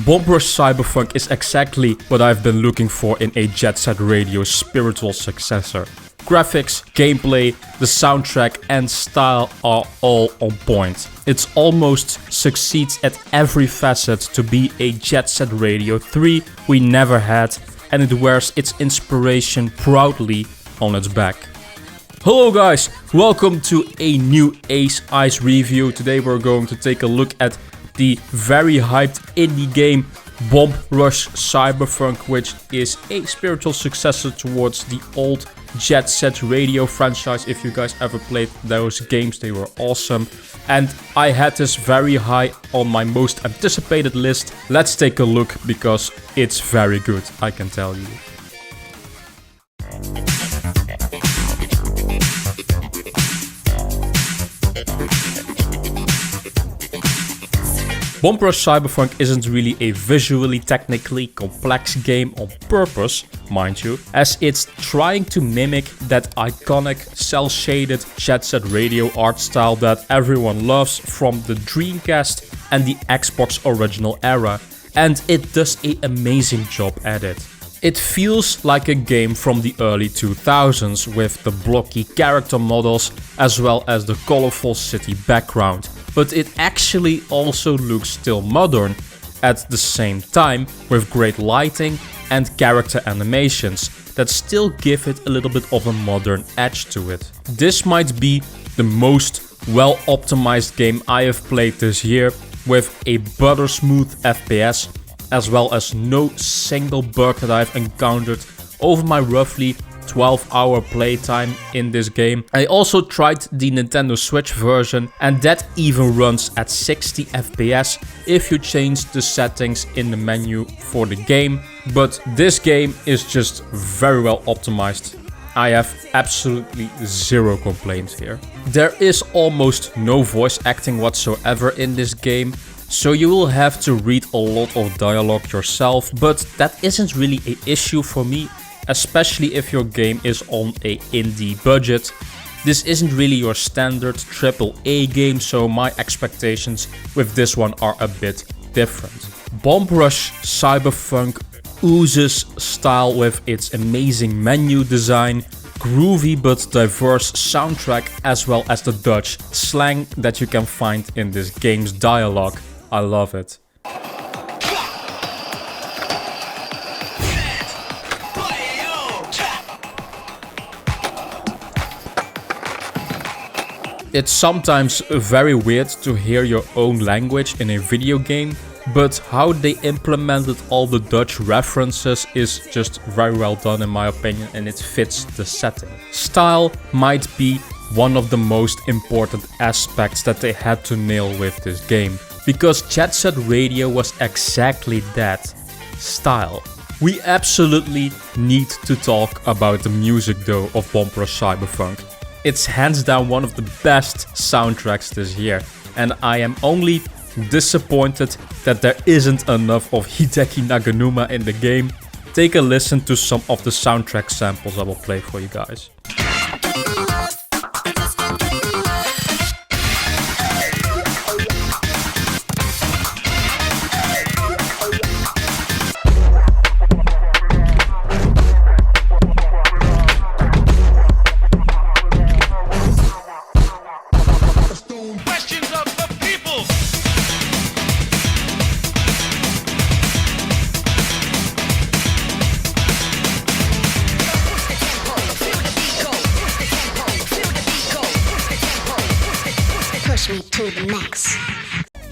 Bomb Rush Cyberfunk is exactly what I've been looking for in a Jet Set Radio's spiritual successor. Graphics, gameplay, the soundtrack and style are all on point. It almost succeeds at every facet to be a Jet Set Radio 3 we never had, and it wears its inspiration proudly on its back. Hello guys, welcome to a new Ace Ice review. Today we're going to take a look at the very hyped indie game Bomb Rush Cyberfunk, which is a spiritual successor towards the old Jet Set Radio franchise. If you guys ever played those games, they were awesome. And I had this very high on my most anticipated list. Let's take a look because it's very good, I can tell you. Bomb Rush Cyberfunk isn't really a visually technically complex game on purpose, mind you, as it's trying to mimic that iconic cel-shaded Jet Set Radio art style that everyone loves from the Dreamcast and the Xbox original era, and it does an amazing job at it. It feels like a game from the early 2000s with the blocky character models as well as the colorful city background, but it actually also looks still modern at the same time with great lighting and character animations that still give it a little bit of a modern edge to it. This might be the most well optimized game I have played this year, with a butter smooth FPS as well as no single bug that I've encountered over my roughly 12-hour playtime in this game. I also tried the Nintendo Switch version, and that even runs at 60 FPS if you change the settings in the menu for the game, but this game is just very well optimized. I have absolutely zero complaints here. There is almost no voice acting whatsoever in this game, so you will have to read a lot of dialogue yourself, but that isn't really an issue for me, especially if your game is on a indie budget. This isn't really your standard AAA game, so my expectations with this one are a bit different. Bomb Rush Cyberfunk oozes style with its amazing menu design, groovy but diverse soundtrack, as well as the Dutch slang that you can find in this game's dialogue. I love it. It's sometimes very weird to hear your own language in a video game, but how they implemented all the Dutch references is just very well done in my opinion, and it fits the setting. Style might be one of the most important aspects that they had to nail with this game, because Jet Set Radio was exactly that, style. We absolutely need to talk about the music though of Bomb Rush Cyberfunk. It's hands down one of the best soundtracks this year, and I am only disappointed that there isn't enough of Hideki Naganuma in the game. Take a listen to some of the soundtrack samples I will play for you guys.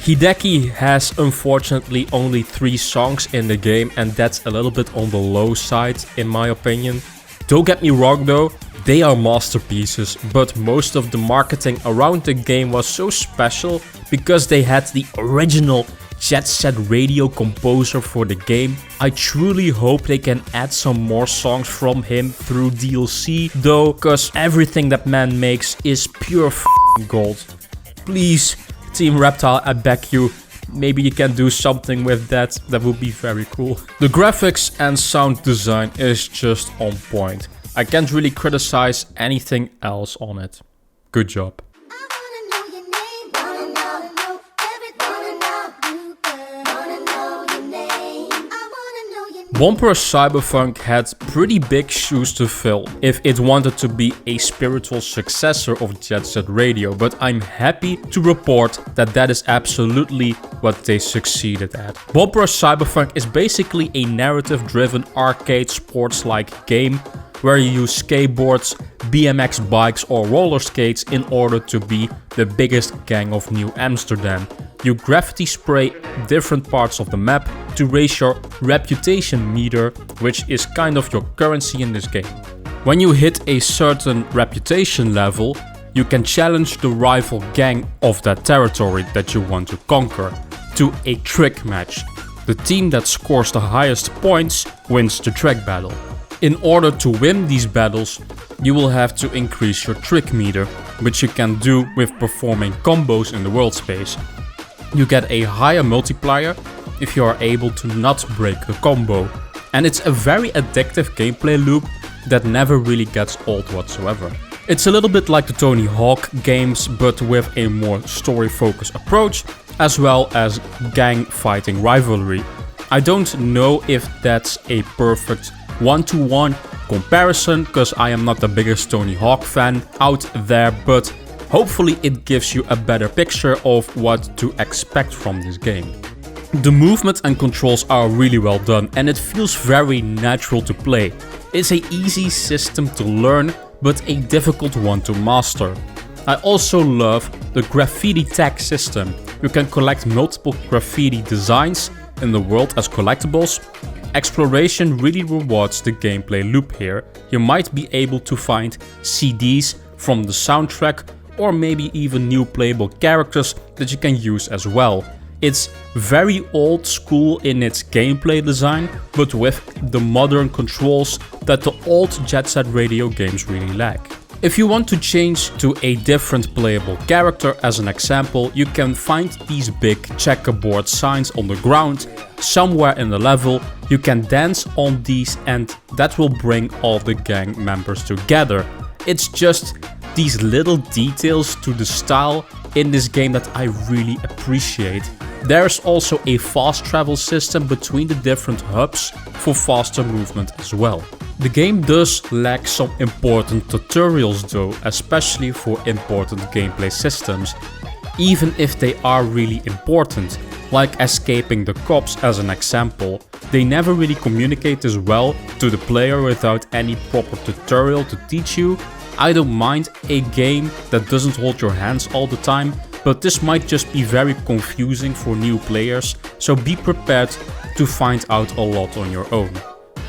Hideki has unfortunately only 3 songs in the game, and that's a little bit on the low side in my opinion. Don't get me wrong though, they are masterpieces, but most of the marketing around the game was so special because they had the original Jet Set Radio composer for the game. I truly hope they can add some more songs from him through DLC though, cause everything that man makes is pure gold. Please, Team Reptile, I beg you, maybe you can do something with that, that would be very cool. The graphics and sound design is just on point. I can't really criticize anything else on it. Good job. Bomb Rush Cyberfunk had pretty big shoes to fill if it wanted to be a spiritual successor of Jet Set Radio, but I'm happy to report that that is absolutely what they succeeded at. Bomb Rush Cyberfunk is basically a narrative-driven arcade sports-like game where you use skateboards, BMX bikes or roller skates in order to be the biggest gang of New Amsterdam. You graffiti spray different parts of the map to raise your reputation meter, which is kind of your currency in this game. When you hit a certain reputation level, you can challenge the rival gang of that territory that you want to conquer to a trick match. The team that scores the highest points wins the trick battle. In order to win these battles, you will have to increase your trick meter, which you can do with performing combos in the world space. You get a higher multiplier if you are able to not break a combo, and it's a very addictive gameplay loop that never really gets old whatsoever. It's a little bit like the Tony Hawk games, but with a more story-focused approach, as well as gang fighting rivalry. I don't know if that's a perfect one-to-one comparison, because I am not the biggest Tony Hawk fan out there, but hopefully it gives you a better picture of what to expect from this game. The movement and controls are really well done and it feels very natural to play. It's an easy system to learn, but a difficult one to master. I also love the graffiti tag system. You can collect multiple graffiti designs in the world as collectibles. Exploration really rewards the gameplay loop here. You might be able to find CDs from the soundtrack or maybe even new playable characters that you can use as well. It's very old school in its gameplay design, but with the modern controls that the old Jet Set Radio games really lack. If you want to change to a different playable character as an example, you can find these big checkerboard signs on the ground somewhere in the level. You can dance on these and that will bring all the gang members together. It's just these little details to the style in this game that I really appreciate. There's also a fast travel system between the different hubs for faster movement as well. The game does lack some important tutorials though, especially for important gameplay systems, even if they are really important, like escaping the cops as an example. They never really communicate as well to the player without any proper tutorial to teach you. I don't mind a game that doesn't hold your hands all the time, but this might just be very confusing for new players, so be prepared to find out a lot on your own.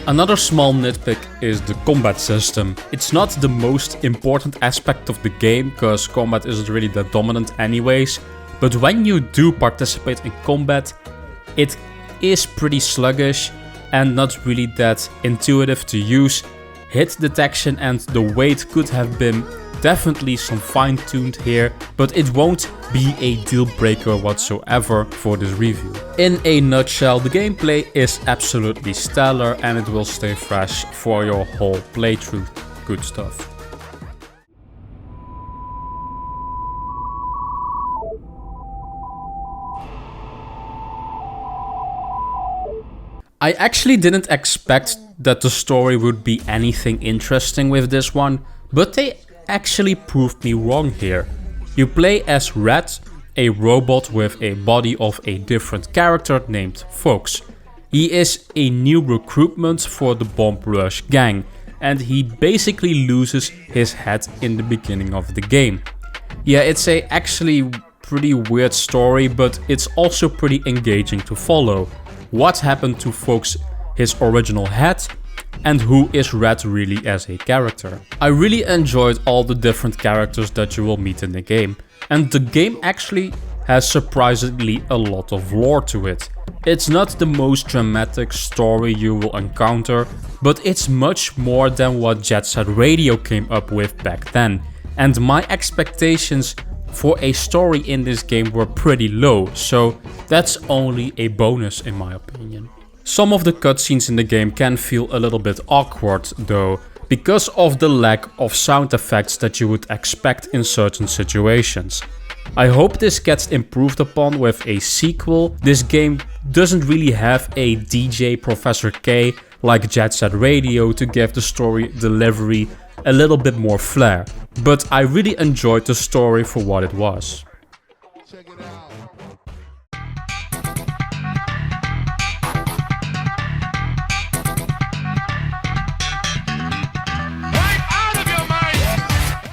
Another small nitpick is the combat system. It's not the most important aspect of the game, because combat isn't really that dominant anyways, but when you do participate in combat, it is pretty sluggish and not really that intuitive to use. Hit detection and the weight could have been definitely some fine-tuned here, but it won't be a deal breaker whatsoever for this review. In a nutshell, the gameplay is absolutely stellar and it will stay fresh for your whole playthrough. Good stuff. I actually didn't expect that the story would be anything interesting with this one, but they actually proved me wrong here. You play as Rekt, a robot with a body of a different character named Fox. He is a new recruitment for the Bomb Rush gang, and he basically loses his head in the beginning of the game. Yeah, it's a actually pretty weird story, but it's also pretty engaging to follow. What happened to Fox, his original head, and who is Rekt really as a character. I really enjoyed all the different characters that you will meet in the game, and the game actually has surprisingly a lot of lore to it. It's not the most dramatic story you will encounter, but it's much more than what Jet Set Radio came up with back then, and my expectations for a story in this game were pretty low, so that's only a bonus in my opinion. Some of the cutscenes in the game can feel a little bit awkward though, because of the lack of sound effects that you would expect in certain situations. I hope this gets improved upon with a sequel. This game doesn't really have a DJ Professor K like Jet Set Radio to give the story delivery a little bit more flair, but I really enjoyed the story for what it was. Check it out.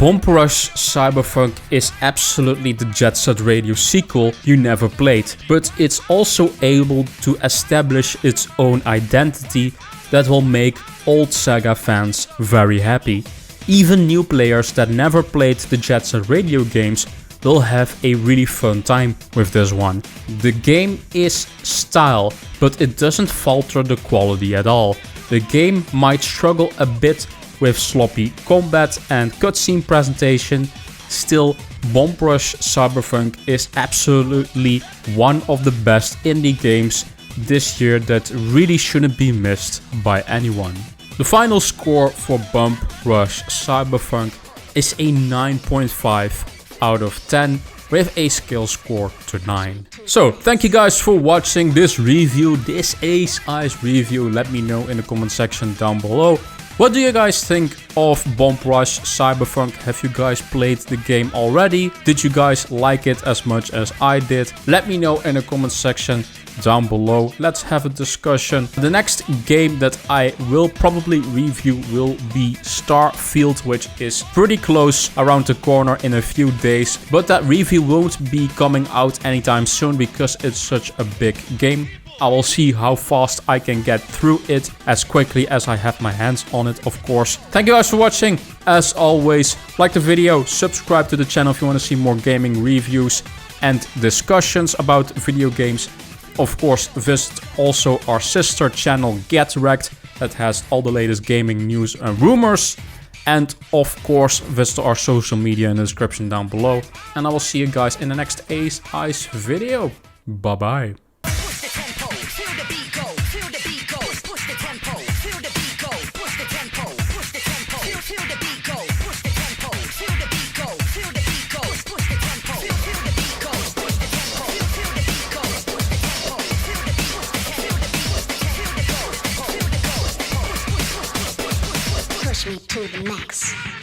Bomb Rush Cyberfunk is absolutely the Jet Set Radio sequel you never played, but it's also able to establish its own identity that will make old Sega fans very happy. Even new players that never played the Jet Set Radio games will have a really fun time with this one. The game is style, but it doesn't falter the quality at all. The game might struggle a bit with sloppy combat and cutscene presentation. Still, Bomb Rush Cyberfunk is absolutely one of the best indie games this year that really shouldn't be missed by anyone. The final score for Bomb Rush Cyberfunk is a 9.5 out of 10 with a skill score to 9. So, thank you guys for watching this review, this Ace Ice review. Let me know in the comment section down below. What do you guys think of Bomb Rush Cyberfunk? Have you guys played the game already? Did you guys like it as much as I did? Let me know in the comment section down below. Let's have a discussion. The next game that I will probably review will be Starfield, which is pretty close around the corner in a few days. But that review won't be coming out anytime soon because it's such a big game. I will see how fast I can get through it as quickly as I have my hands on it, of course. Thank you guys for watching. As always, like the video, subscribe to the channel if you want to see more gaming reviews and discussions about video games. Of course, visit also our sister channel Get Rekt that has all the latest gaming news and rumors. And of course, visit our social media in the description down below. And I will see you guys in the next Ace Ice video. Bye bye. Push me to the max.